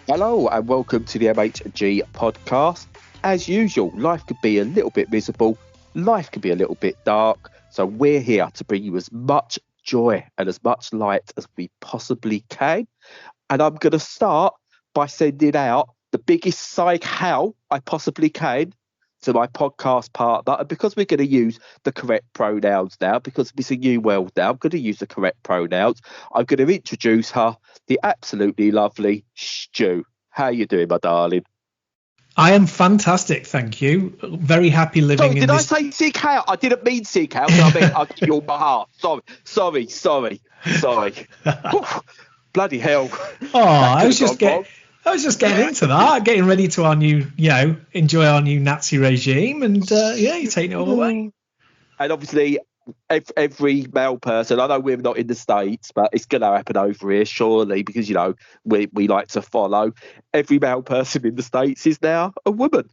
Hello and welcome to the MHG podcast. As usual, life could be a little bit miserable, life could be a little bit dark, so we're here to bring you as much joy and as much light as we possibly can. And I'm going to start by sending out the biggest sieg heil I possibly can to my podcast partner. And because we're going to use the correct pronouns now, because it's a new world now, I'm going to use the correct pronouns. I'm going to introduce her, the absolutely lovely Stu. How you doing, my darling? I am fantastic, thank you. Very happy living Sorry, in did this... I say sieg heil? I didn't mean sieg heil. I meant I'll give you all my heart. Sorry. Bloody hell. Oh, I was just getting into that, getting ready to our new, enjoy our new Nazi regime, and you're taking it all away. And obviously, every male person, I know we're not in the States, but it's going to happen over here, surely, because, we like to follow. Every male person in the States is now a woman.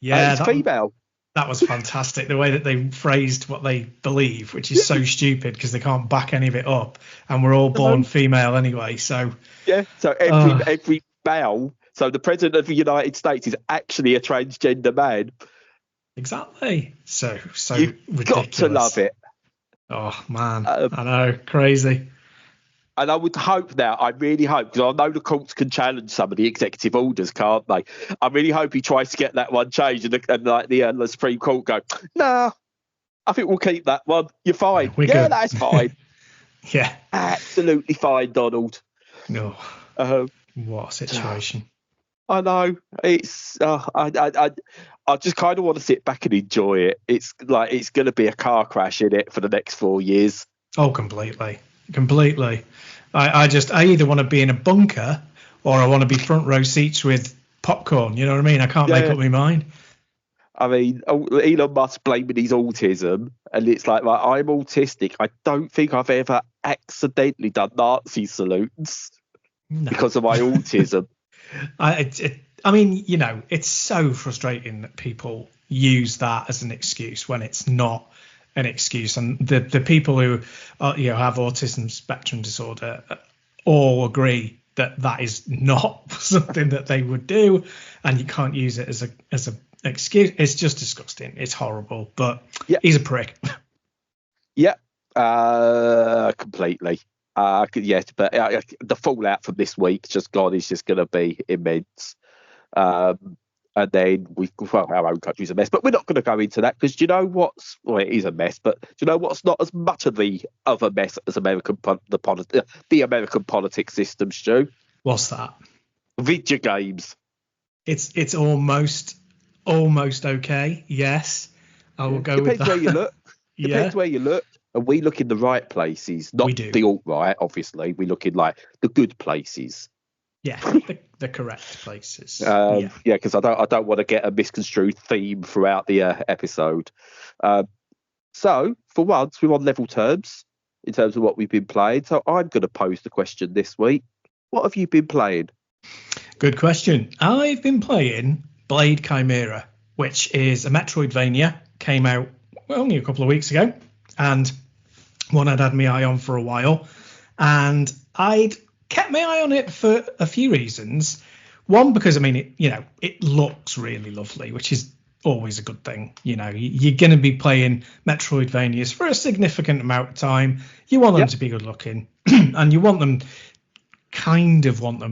Yeah, it's female. That was fantastic, the way that they phrased what they believe, which is so stupid because they can't back any of it up, and we're all born female anyway. So yeah, so every male, so the president of the United States is actually a transgender man. Exactly. So You've ridiculous. Got to love it. Oh man, I know, crazy. And I would hope now, I really hope, because I know the courts can challenge some of the executive orders, can't they? I really hope he tries to get that one changed, and the Supreme Court go, nah, I think we'll keep that one. You're fine. We're good. That's fine. Yeah, absolutely fine, Donald. No, what a situation. I know. It's I just kind of want to sit back and enjoy it. It's like it's going to be a car crash in it for the next 4 years. Oh, completely. I either want to be in a bunker or I want to be front row seats with popcorn. You know what I mean? I can't make up my mind. I mean, Elon Musk blaming his autism, and it's like I'm autistic. I don't think I've ever accidentally done Nazi salutes because of my autism. I mean, it's so frustrating that people use that as an excuse when it's not an excuse. And the people who have autism spectrum disorder all agree that is not something that they would do, and you can't use it as a excuse. It's just disgusting. It's horrible. But he's a prick. Yeah, completely. Yes, but the fallout from this week just gone is just going to be immense. And then our own country's a mess, but we're not going to go into that because it is a mess, but do you know what's not as much of a mess as the American politics system, Stu? What's that? Video games. It's almost okay. Yes, I will go with that. Depends where you look. Depends where you look. And we look in the right places, not the alt-right, obviously. We look in like the good places. Yeah, the correct places. Because I don't want to get a misconstrued theme throughout the episode. So for once, we're on level terms in terms of what we've been playing. So I'm going to pose the question this week. What have you been playing? Good question. I've been playing Blade Chimera, which is a Metroidvania. Came out only a couple of weeks ago, and one I'd had my eye on for a while, and I'd kept my eye on it for a few reasons. One, because it looks really lovely, which is always a good thing. You're going to be playing Metroidvanias for a significant amount of time. You want them to be good looking, and you want them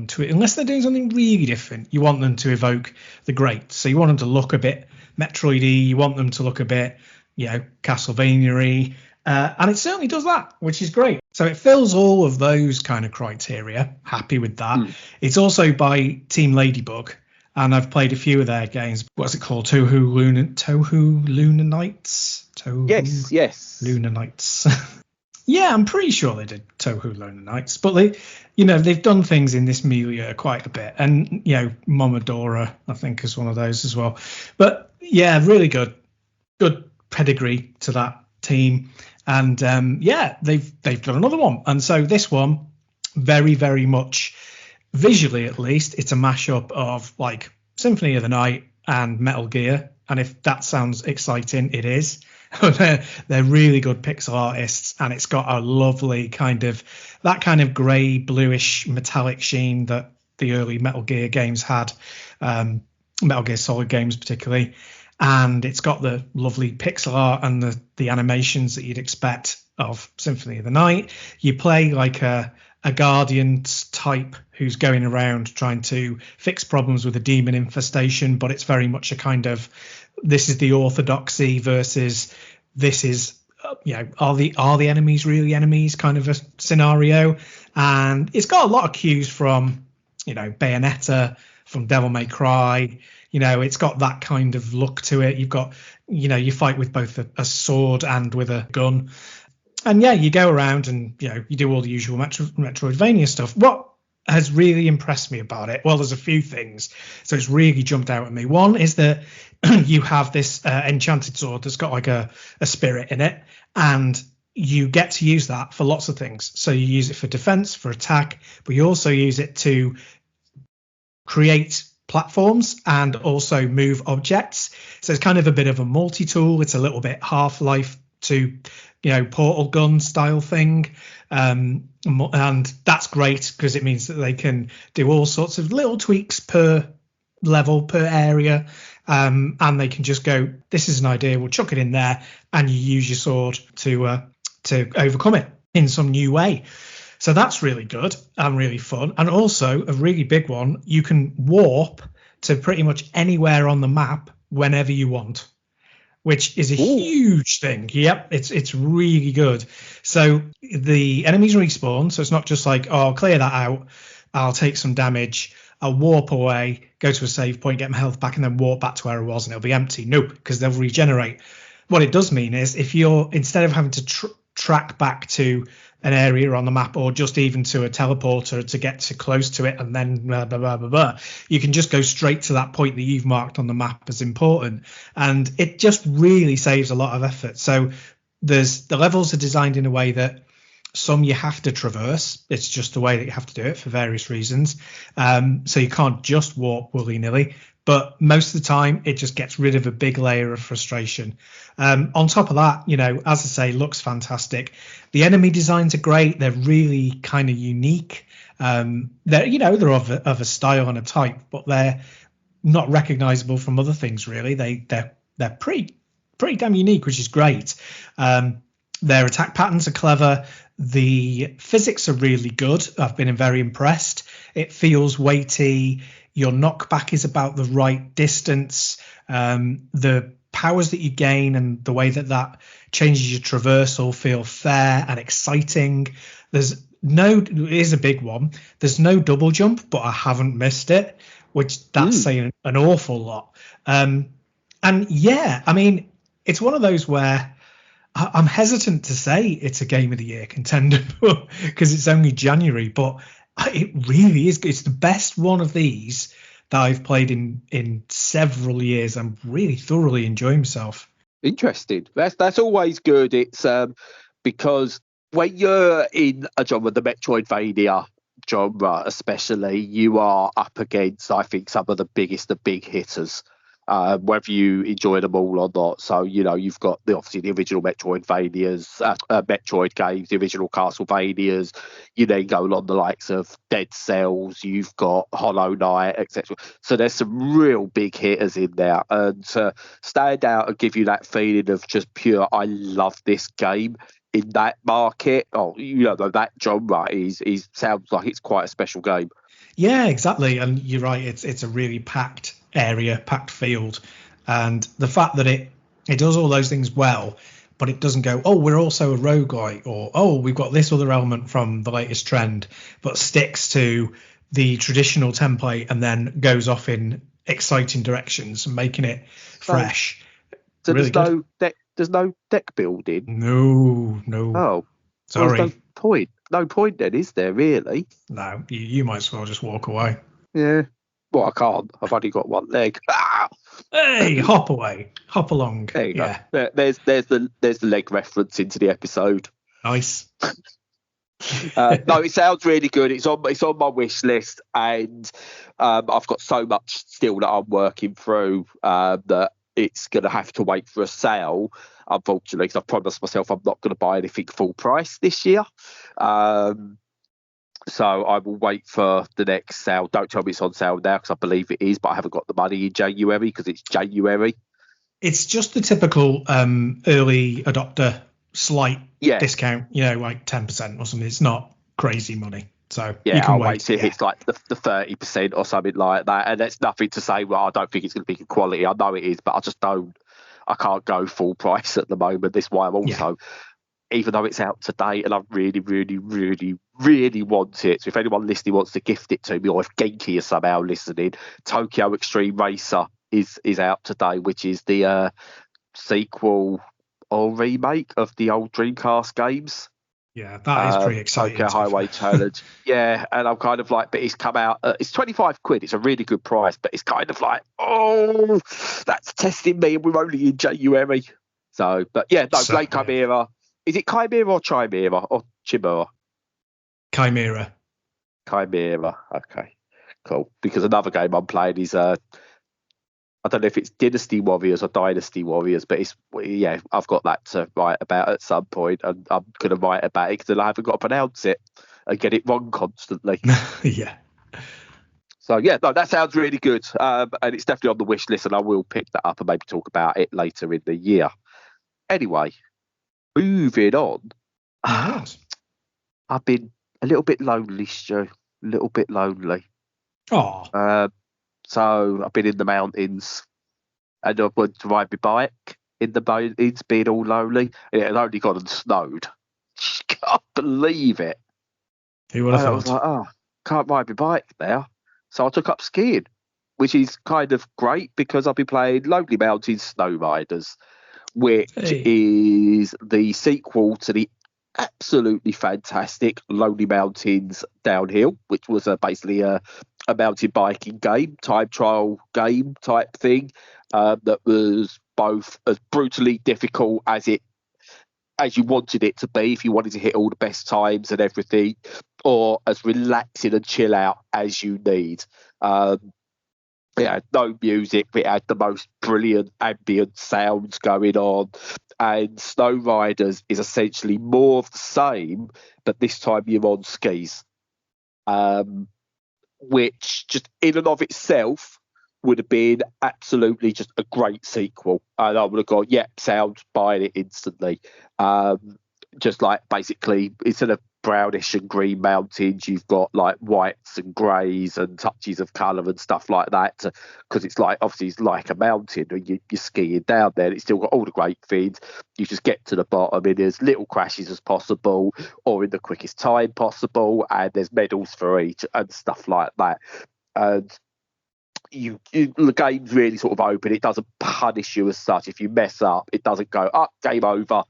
to, unless they're doing something really different, you want them to evoke the great. So you want them to look a bit Metroid-y, you want them to look a bit, Castlevania-y. And it certainly does that, which is great. So it fills all of those kind of criteria. Happy with that. It's also by Team Ladybug, and I've played a few of their games. What's it called? Tohu Lunar Nights? Yes. Lunar Nights. Yeah, I'm pretty sure they did Tohu Lunar Nights, but they've done things in this milieu quite a bit, and Momodora I think is one of those as well. But yeah, really good pedigree to that team, and they've done another one, and so this one, very very much visually at least, it's a mashup of like Symphony of the Night and Metal Gear, and if that sounds exciting, it is. They're really good pixel artists, and it's got a lovely kind of grey bluish metallic sheen that the early Metal Gear games had, Metal Gear Solid games particularly. And it's got the lovely pixel art and the animations that you'd expect of Symphony of the Night. You play like a Guardian type who's going around trying to fix problems with a demon infestation, but it's very much a kind of, this is the orthodoxy versus this is, are the enemies really enemies kind of a scenario. And it's got a lot of cues from, Bayonetta, from Devil May Cry. It's got that kind of look to it. You've got, you fight with both a sword and with a gun. And yeah, you go around and, you do all the usual Metroidvania stuff. What has really impressed me about it? Well, there's a few things. So it's really jumped out at me. One is that you have this enchanted sword that's got like a spirit in it. And you get to use that for lots of things. So you use it for defense, for attack, but you also use it to create platforms and also move objects. So it's kind of a bit of a multi-tool. It's a little bit Half-Life to, portal gun style thing. And that's great because it means that they can do all sorts of little tweaks per level, per area. And they can just go, this is an idea, we'll chuck it in there, and you use your sword to overcome it in some new way. So that's really good and really fun. And also a really big one, you can warp to pretty much anywhere on the map whenever you want, which is a huge thing. Yep, it's really good. So the enemies respawn. So it's not just like, I'll clear that out, I'll take some damage, I'll warp away, go to a save point, get my health back, and then warp back to where I was, and it'll be empty. No, because they'll regenerate. What it does mean is if you're, instead of having to track back to an area on the map or just even to a teleporter to get to close to it and then blah, blah, blah, blah, blah, you can just go straight to that point that you've marked on the map as important. And it just really saves a lot of effort. So the levels are designed in a way that some you have to traverse. It's just the way that you have to do it for various reasons. So you can't just warp willy-nilly. But most of the time, it just gets rid of a big layer of frustration. On top of that, as I say, looks fantastic. The enemy designs are great. They're really kind of unique. They're of a style and a type, but they're not recognizable from other things, really. They're pretty damn unique, which is great. Their attack patterns are clever. The physics are really good. I've been very impressed. It feels weighty. Your knockback is about the right distance. The powers that you gain and the way that changes your traversal feel fair and exciting. It is a big one. There's no double jump, but I haven't missed it, which that's saying an awful lot. And yeah, I mean, it's one of those where I'm hesitant to say it's a Game of the Year contender because it's only January, but it really is. It's the best one of these that I've played in several years. I'm really thoroughly enjoying myself. Interesting. That's always good. It's because when you're in a genre, the Metroidvania genre especially, you are up against, I think, some of the biggest of big hitters. Whether you enjoy them all or not. So, you've got obviously the original Metroidvanias, Metroid games, the original Castlevanias. You then go along the likes of Dead Cells, you've got Hollow Knight, etc. So there's some real big hitters in there. And to stand out and give you that feeling of just pure, I love this game in that market, that genre is sounds like it's quite a special game. Yeah, exactly. And you're right. It's a really packed area, packed field. And the fact that it does all those things well, but it doesn't go, oh, we're also a roguelite, or, oh, we've got this other element from the latest trend, but sticks to the traditional template and then goes off in exciting directions, making it fresh. So really there's no deck building? No. Oh. Sorry. Well, no point then, is there, really? No, you might as well just walk away. Yeah. Well, I can't. I've only got one leg. Hey, hop away. Hop along. There you go. There's the leg reference into the episode. Nice. No, it sounds really good. It's on my wish list, and I've got so much still that I'm working through that it's going to have to wait for a sale, unfortunately, because I've promised myself I'm not going to buy anything full price this year. So I will wait for the next sale. Don't tell me it's on sale now because I believe it is, but I haven't got the money in January because it's January. It's just the typical early adopter slight Yeah, discount, like 10% or something. It's not crazy money. So you yeah. can I'll wait wait. see if it's like the 30% or something like that. And that's nothing to say, well, I don't think it's going to be good quality. I know it is, but I just don't. I can't go full price at the moment. That's why I'm Yeah. also, even though it's out today and I really, really, really, really want it. So if anyone listening wants to gift it to me, or if Genki is somehow listening, Tokyo Extreme Racer is out today, which is the sequel or remake of the old Dreamcast games. Yeah, that is pretty exciting. Tokyo Highway Challenge. Yeah, and I'm kind of like, but it's come out, it's 25 quid. It's a really good price, but it's kind of like, oh, that's testing me, and we're only in January. So, but yeah, no, Blade Certainly. Chimera. Is it Chimera or Chimera or Chimera? Chimera. Chimera. Okay, cool. Because another game I'm playing is I don't know if it's Dynasty Warriors or Dynasty Warriors, but it's, yeah, I've got that to write about at some point, and I'm going to write about it because I haven't got to pronounce it and get it wrong constantly. Yeah. So yeah, no, that sounds really good, and it's definitely on the wish list, and I will pick that up and maybe talk about it later in the year. Anyway, moving on. Yes. I've been a little bit lonely, Stu. A little bit lonely. Oh. So I've been in the mountains, and I went to ride my bike in the mountains, being all lonely. It had only gone and snowed. Can't believe it. Who would have And I was thought? like, oh, can't ride my bike now. So I took up skiing, which is kind of great because I'll be playing Lonely Mountains Snow Riders, which Hey. is the sequel to the absolutely fantastic Lonely Mountains Downhill, which was basically a mountain biking game, time trial game type thing, that was both as brutally difficult as you wanted it to be, if you wanted to hit all the best times and everything, or as relaxing and chill out as you need. It had no music, it had the most brilliant ambient sounds going on. And Snow Riders is essentially more of the same, but this time you're on skis, which just in and of itself would have been absolutely just a great sequel. And I would have gone, yeah, sound, buying it instantly. Just like basically, instead of brownish and green mountains, you've got like whites and greys and touches of colour and stuff like that. Because it's like, obviously, it's like a mountain and you're skiing down there. And it's still got all the great things. You just get to the bottom in as little crashes as possible or in the quickest time possible. And there's medals for each and stuff like that. And the game's really sort of open. It doesn't punish you as such. If you mess up, it doesn't go up, game over.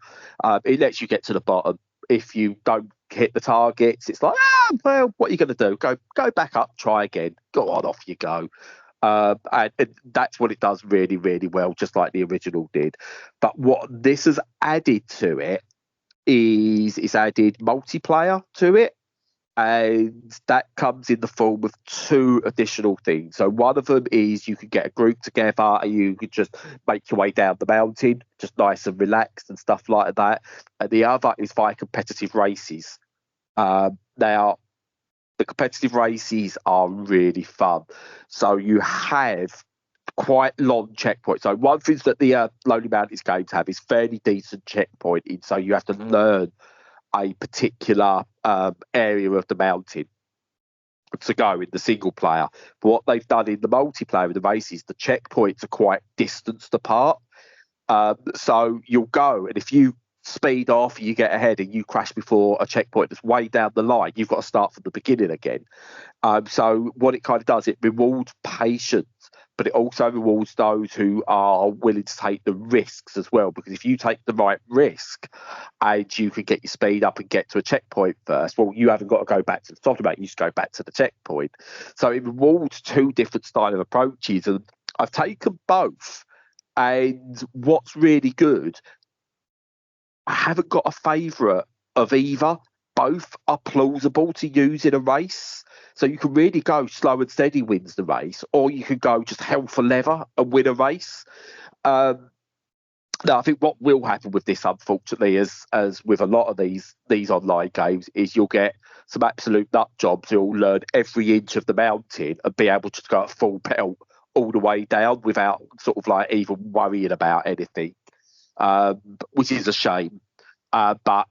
It lets you get to the bottom. If you don't hit the targets, it's like, well, what are you going to do? Go back up, try again. Go on, off you go. And that's what it does really, really well, just like the original did. But what this has added to it is it's added multiplayer to it, and that comes in the form of two additional things. So one of them is you can get a group together and you can just make your way down the mountain, just nice and relaxed and stuff like that. And the other is via competitive races. Now, the competitive races are really fun. So you have quite long checkpoints. So one thing that the Lonely Mountains games have is fairly decent checkpointing. So you have to learn a particular area of the mountain to go in the single player. But what they've done in the multiplayer of the races, the checkpoints are quite distanced apart. So you'll go, and if you speed off, you get ahead and you crash before a checkpoint that's way down the line, you've got to start from the beginning again. So what it kind of does, it rewards patience, but it also rewards those who are willing to take the risks as well. Because if you take the right risk and you can get your speed up and get to a checkpoint first, well, you haven't got to go back to the top of it. You just go back to the checkpoint. So it rewards two different style of approaches, and I've taken both. And what's really good, I haven't got a favourite of either. Both are plausible to use in a race. So you can really go slow and steady wins the race, or you can go just hell for leather and win a race. No, I think what will happen with this, unfortunately, as with a lot of these online games, is you'll get some absolute nut jobs who'll learn every inch of the mountain and be able to go at full pelt all the way down without sort of like even worrying about anything, which is a shame. But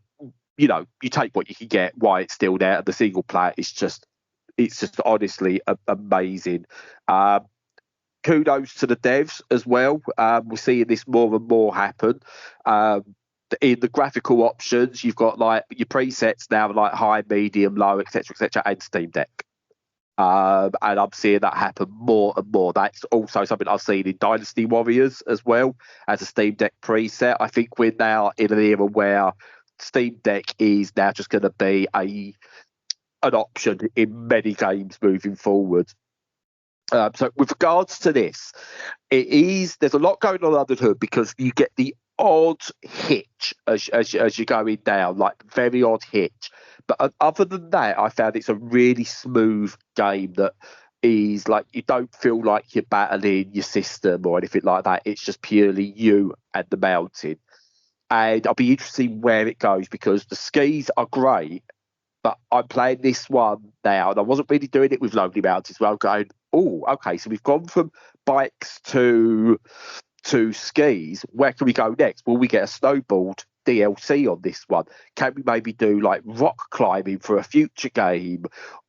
you know, you take what you can get while it's still there. The single player is just, it's just honestly amazing. Kudos to the devs as well. We're seeing this more and more happen. In the graphical options, you've got like your presets now, like high, medium, low, etc., and Steam Deck. And I'm seeing that happen more and more. That's also something I've seen in Dynasty Warriors as well as a Steam Deck preset. I think we're now in an era where Steam Deck is now just going to be an option in many games moving forward. So with regards to this, there's a lot going on under the hood because you get the odd hitch as you're going down, like very odd hitch. But other than that, I found it's a really smooth game that is like, you don't feel like you're battling your system or anything like that. It's just purely you and the mountain. And I'll be interested in where it goes because the skis are great, but I'm playing this one now and I wasn't really doing it with Lonely Mountains where I'm going, oh, okay, so we've gone from bikes to skis. Where can we go next? Will we get a snowboard DLC on this one? Can we maybe do like rock climbing for a future game?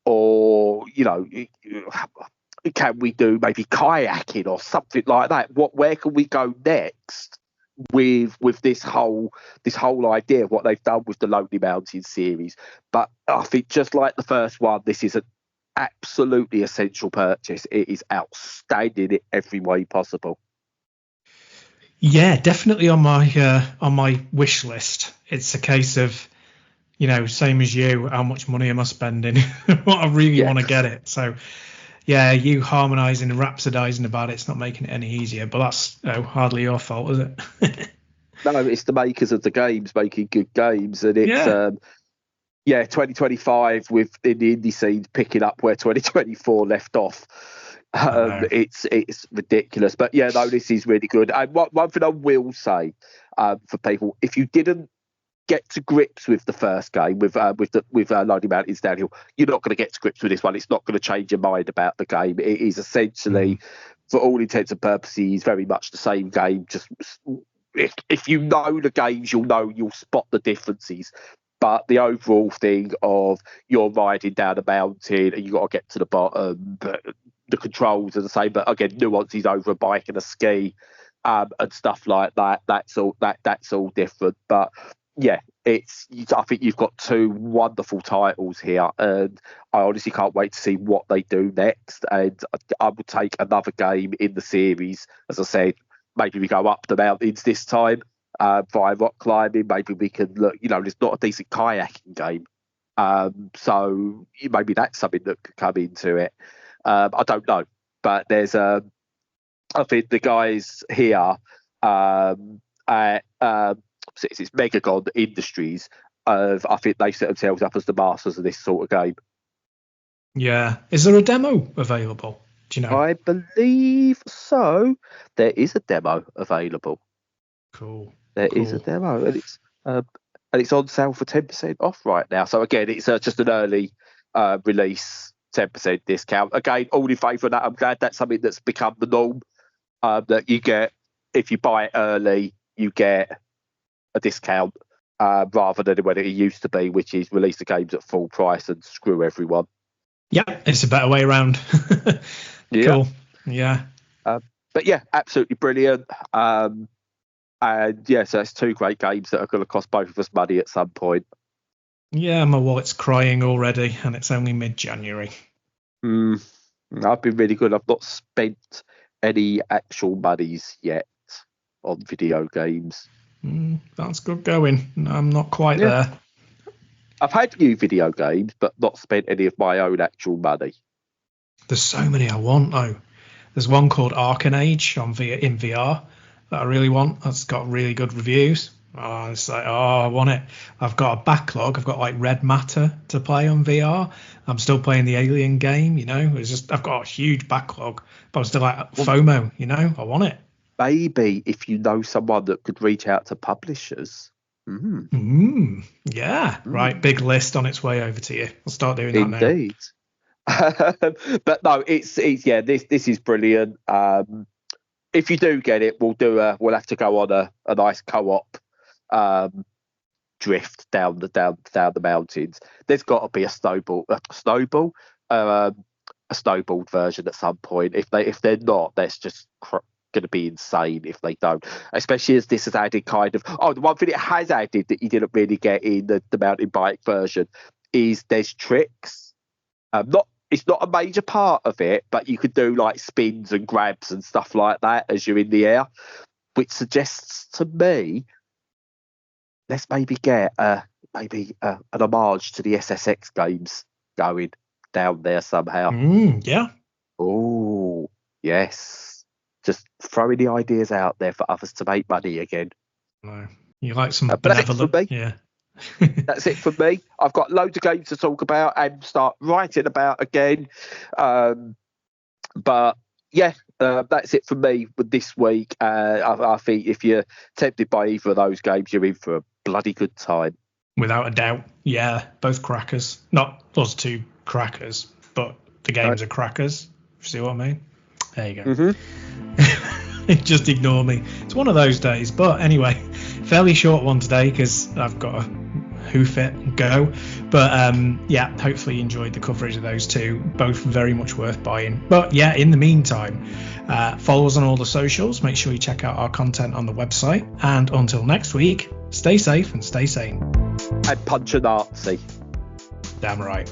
Or, you know, can we do maybe kayaking or something like that? Where can we go next with this whole idea of what they've done with the Lonely Mountains series? But I think just like the first one, this is an absolutely essential purchase. It is outstanding in every way possible. Yeah, definitely on my wish list. It's a case of, you know, same as you, how much money am I spending? What I really want to get it. So yeah, you harmonizing and rhapsodizing about it's not making it any easier, but that's hardly your fault, is it? No, it's the makers of the games making good games, and it's 2025 with in the indie scene picking up where 2024 left off. It's ridiculous, but yeah, no, this is really good. And one thing I will say for people, if you didn't get to grips with the first game with Lonely Mountains Downhill, you're not going to get to grips with this one. It's not going to change your mind about the game. It is essentially, for all intents and purposes, very much the same game. Just if you know the games, you'll spot the differences. But the overall thing of you're riding down a mountain and you got to get to the bottom, the controls are the same, but again, nuances over a bike and a ski and stuff like that. That's all different. But yeah, I think you've got two wonderful titles here, and I honestly can't wait to see what they do next. And I will take another game in the series. As I said, maybe we go up the mountains this time via rock climbing. Maybe we can look. You know, there's not a decent kayaking game, so maybe that's something that could come into it. I don't know, but there's I think the guys here at it's Megagon Industries. I think they set themselves up as the masters of this sort of game. Yeah. Is there a demo available? Do you know? I believe so. There is a demo available. Cool. There is a demo, and it's on sale for 10% off right now. So again, it's just an early release, 10% discount. Again, all in favour of that. I'm glad that's something that's become the norm. That you get, if you buy it early, you get a discount rather than when it used to be, which is release the games at full price and screw everyone. Yeah, it's a better way around. Cool. Yeah. But yeah, absolutely brilliant. And yeah, so it's two great games that are going to cost both of us money at some point. Yeah, my wallet's crying already, and it's only mid-January. I've been really good. I've not spent any actual monies yet on video games. That's good going. I'm not quite there. I've had new video games, but not spent any of my own actual money. There's so many I want, though. There's one called Arcanage in VR that I really want. That's got really good reviews. It's like, I want it. I've got a backlog. I've got like Red Matter to play on VR. I'm still playing the Alien game, you know. It's just I've got a huge backlog, but I'm still like FOMO, you know. I want it. maybe if you know someone that could reach out to publishers. Yeah, right. Big list on its way over to you. I'll start doing that now. Indeed. But no, it's yeah. This is brilliant. If you do get it, we'll have to go on a nice co-op drift down the mountains. There's got to be a snowball version at some point. If they're not, that's just going to be insane if they don't. Especially as this has added kind of the one thing it has added that you didn't really get in the mountain bike version is there's tricks. It's not a major part of it, but you could do like spins and grabs and stuff like that as you're in the air, which suggests to me let's maybe get an homage to the SSX games going down there somehow. Yeah. Oh, yes. Just throwing the ideas out there for others to make money again. No. You like some benevolent, yeah. That's it for me. I've got loads of games to talk about and start writing about again. But yeah, that's it for me with this week. I think if you're tempted by either of those games, you're in for a bloody good time. Without a doubt. Yeah, both crackers. Not us two crackers, but the games are crackers. See what I mean? There you go. Just ignore me. It's one of those days. But anyway, fairly short one today because I've got to hoof it and go. But yeah, hopefully you enjoyed the coverage of those two. Both very much worth buying. But yeah, in the meantime, follow us on all the socials. Make sure you check out our content on the website. And until next week, stay safe and stay sane. And Punchanotsee. Damn right.